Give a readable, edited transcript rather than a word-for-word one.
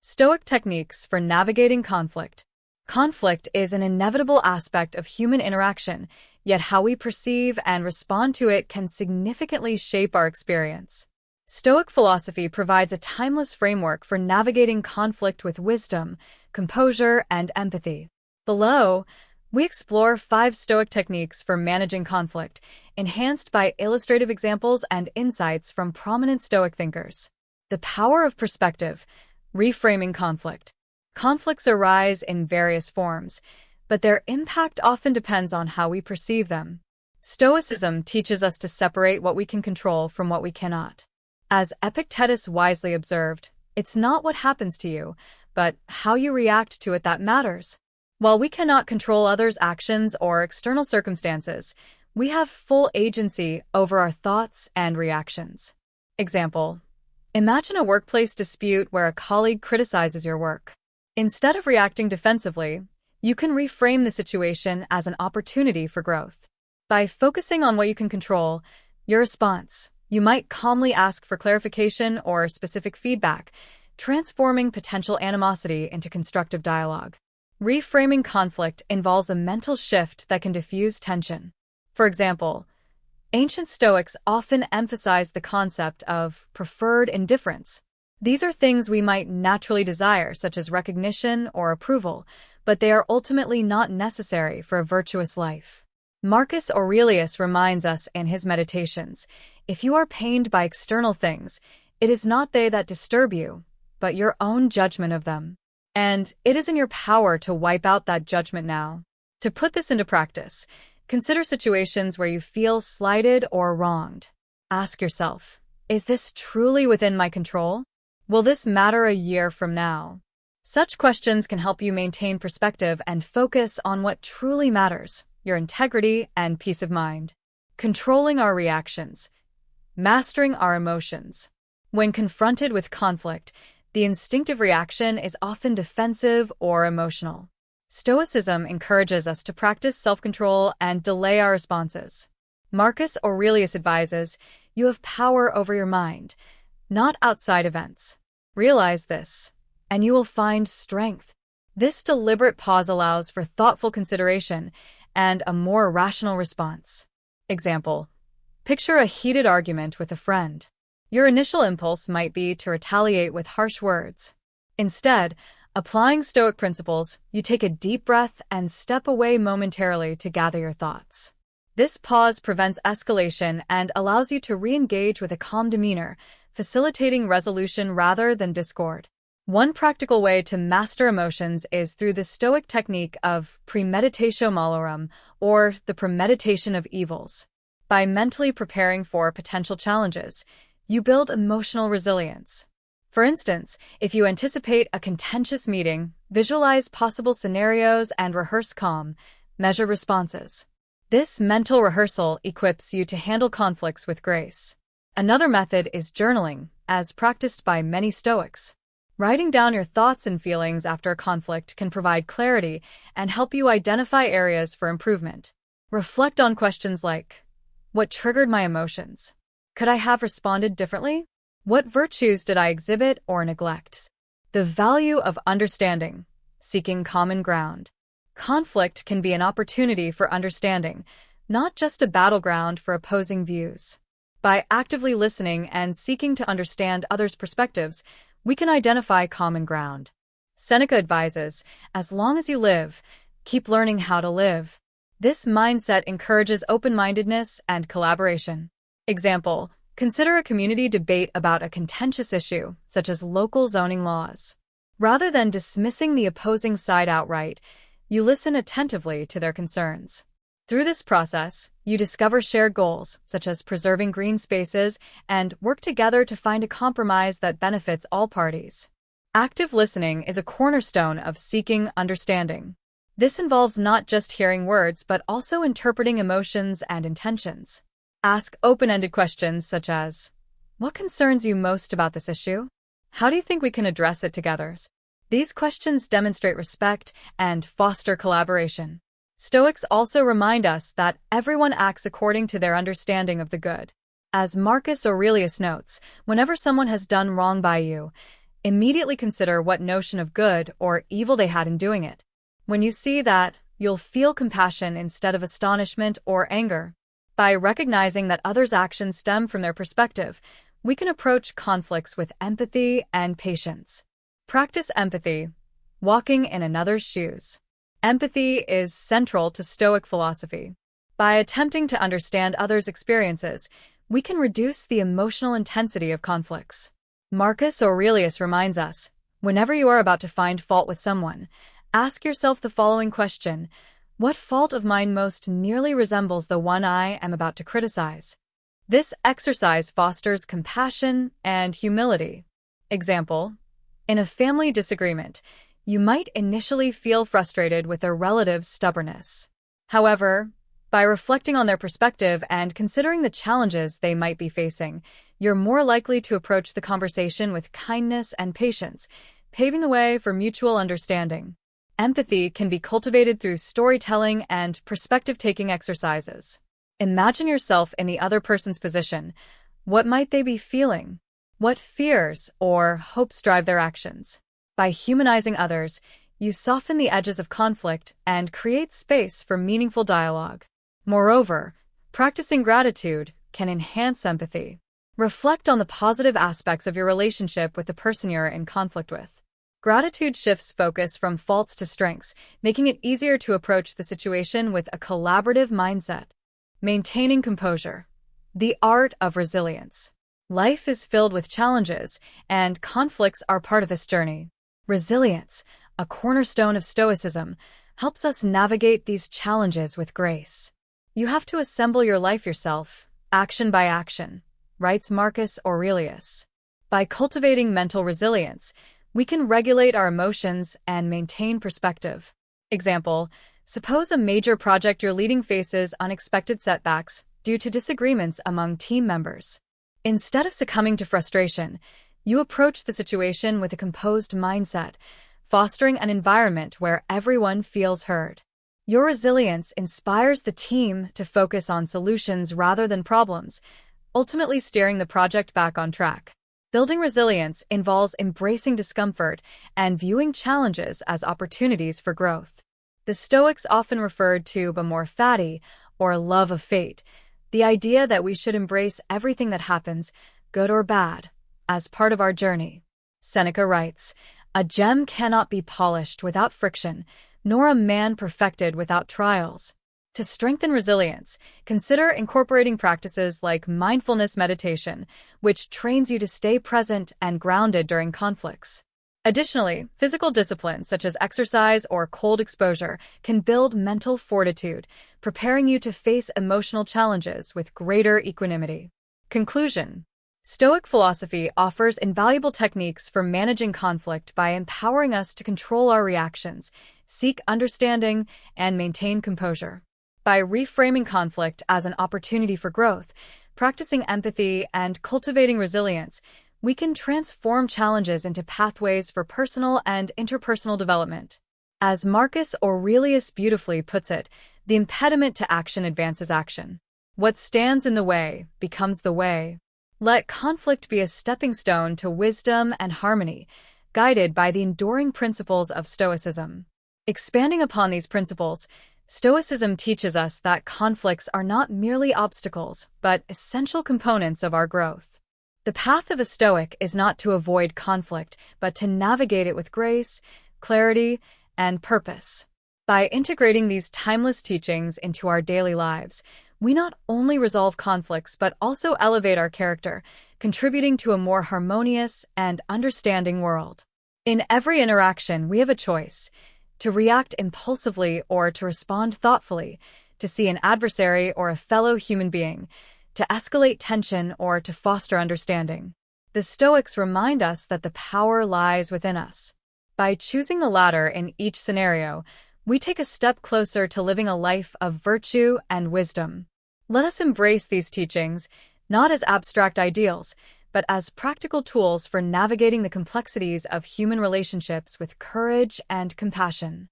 Stoic techniques for navigating conflict. Conflict is an inevitable aspect of human interaction, yet how we perceive and respond to it can significantly shape our experience. Stoic philosophy provides a timeless framework for navigating conflict with wisdom, composure, and empathy. Below, we explore 5 Stoic techniques for managing conflict, enhanced by illustrative examples and insights from prominent Stoic thinkers. The power of perspective. Reframing conflict. Conflicts arise in various forms, but their impact often depends on how we perceive them. Stoicism teaches us to separate what we can control from what we cannot. As Epictetus wisely observed, it's not what happens to you, but how you react to it that matters. While we cannot control others' actions or external circumstances, we have full agency over our thoughts and reactions. Example: imagine a workplace dispute where a colleague criticizes your work. Instead of reacting defensively, you can reframe the situation as an opportunity for growth. By focusing on what you can control, your response, you might calmly ask for clarification or specific feedback, transforming potential animosity into constructive dialogue. Reframing conflict involves a mental shift that can diffuse tension. For example, ancient Stoics often emphasized the concept of preferred indifference. These are things we might naturally desire, such as recognition or approval, but they are ultimately not necessary for a virtuous life. Marcus Aurelius reminds us in his Meditations, if you are pained by external things, it is not they that disturb you, but your own judgment of them. And it is in your power to wipe out that judgment now. To put this into practice, consider situations where you feel slighted or wronged. Ask yourself, is this truly within my control? Will this matter a year from now? Such questions can help you maintain perspective and focus on what truly matters, your integrity and peace of mind. Controlling our reactions. Mastering our emotions. When confronted with conflict, the instinctive reaction is often defensive or emotional. Stoicism encourages us to practice self-control and delay our responses. Marcus Aurelius advises, you have power over your mind, not outside events. Realize this, and you will find strength. This deliberate pause allows for thoughtful consideration and a more rational response. Example: picture a heated argument with a friend. Your initial impulse might be to retaliate with harsh words. Instead, applying Stoic principles, you take a deep breath and step away momentarily to gather your thoughts. This pause prevents escalation and allows you to re-engage with a calm demeanor, facilitating resolution rather than discord. One practical way to master emotions is through the Stoic technique of premeditatio malorum, or the premeditation of evils. By mentally preparing for potential challenges, you build emotional resilience. For instance, if you anticipate a contentious meeting, visualize possible scenarios and rehearse calm, measured responses. This mental rehearsal equips you to handle conflicts with grace. Another method is journaling, as practiced by many Stoics. Writing down your thoughts and feelings after a conflict can provide clarity and help you identify areas for improvement. Reflect on questions like, what triggered my emotions? Could I have responded differently? What virtues did I exhibit or neglect? The value of understanding, seeking common ground. Conflict can be an opportunity for understanding, not just a battleground for opposing views. By actively listening and seeking to understand others' perspectives, we can identify common ground. Seneca advises, as long as you live, keep learning how to live. This mindset encourages open-mindedness and collaboration. Example: consider a community debate about a contentious issue, such as local zoning laws. Rather than dismissing the opposing side outright, you listen attentively to their concerns. Through this process, you discover shared goals, such as preserving green spaces, and work together to find a compromise that benefits all parties. Active listening is a cornerstone of seeking understanding. This involves not just hearing words, but also interpreting emotions and intentions. Ask open-ended questions such as, what concerns you most about this issue? How do you think we can address it together? These questions demonstrate respect and foster collaboration. Stoics also remind us that everyone acts according to their understanding of the good. As Marcus Aurelius notes, whenever someone has done wrong by you, Immediately consider what notion of good or evil they had in doing it. When you see that, you'll feel compassion instead of astonishment or anger. By recognizing that others' actions stem from their perspective, we can approach conflicts with empathy and patience. Practice empathy, walking in another's shoes. Empathy is central to Stoic philosophy. By attempting to understand others' experiences, we can reduce the emotional intensity of conflicts. Marcus Aurelius reminds us, whenever you are about to find fault with someone, ask yourself the following question: what fault of mine most nearly resembles the one I am about to criticize? This exercise fosters compassion and humility. Example: in a family disagreement, you might initially feel frustrated with a relative's stubbornness. However, by reflecting on their perspective and considering the challenges they might be facing, you're more likely to approach the conversation with kindness and patience, paving the way for mutual understanding. Empathy can be cultivated through storytelling and perspective-taking exercises. Imagine yourself in the other person's position. What might they be feeling? What fears or hopes drive their actions? By humanizing others, you soften the edges of conflict and create space for meaningful dialogue. Moreover, practicing gratitude can enhance empathy. Reflect on the positive aspects of your relationship with the person you're in conflict with. Gratitude shifts focus from faults to strengths, making it easier to approach the situation with a collaborative mindset. Maintaining composure. The art of resilience. Life is filled with challenges, and conflicts are part of this journey. Resilience, a cornerstone of Stoicism, helps us navigate these challenges with grace. You have to assemble your life yourself, action by action, writes Marcus Aurelius. By cultivating mental resilience, we can regulate our emotions and maintain perspective. Example: suppose a major project you're leading faces unexpected setbacks due to disagreements among team members. Instead of succumbing to frustration, you approach the situation with a composed mindset, fostering an environment where everyone feels heard. Your resilience inspires the team to focus on solutions rather than problems, ultimately steering the project back on track. Building resilience involves embracing discomfort and viewing challenges as opportunities for growth. The Stoics often referred to amor fati, or love of fate, the idea that we should embrace everything that happens, good or bad, as part of our journey. Seneca writes, "A gem cannot be polished without friction, nor a man perfected without trials." To strengthen resilience, consider incorporating practices like mindfulness meditation, which trains you to stay present and grounded during conflicts. Additionally, physical disciplines such as exercise or cold exposure can build mental fortitude, preparing you to face emotional challenges with greater equanimity. Conclusion: Stoic philosophy offers invaluable techniques for managing conflict by empowering us to control our reactions, seek understanding, and maintain composure. By reframing conflict as an opportunity for growth, practicing empathy, and cultivating resilience, we can transform challenges into pathways for personal and interpersonal development. As Marcus Aurelius beautifully puts it, the impediment to action advances action. What stands in the way becomes the way. Let conflict be a stepping stone to wisdom and harmony, guided by the enduring principles of Stoicism. Expanding upon these principles, Stoicism teaches us that conflicts are not merely obstacles, but essential components of our growth. The path of a Stoic is not to avoid conflict, but to navigate it with grace, clarity, and purpose. By integrating these timeless teachings into our daily lives, we not only resolve conflicts but also elevate our character, contributing to a more harmonious and understanding world. In every interaction, we have a choice: to react impulsively or to respond thoughtfully, to see an adversary or a fellow human being, to escalate tension or to foster understanding. The Stoics remind us that the power lies within us. By choosing the latter in each scenario, we take a step closer to living a life of virtue and wisdom. Let us embrace these teachings, not as abstract ideals, but as practical tools for navigating the complexities of human relationships with courage and compassion.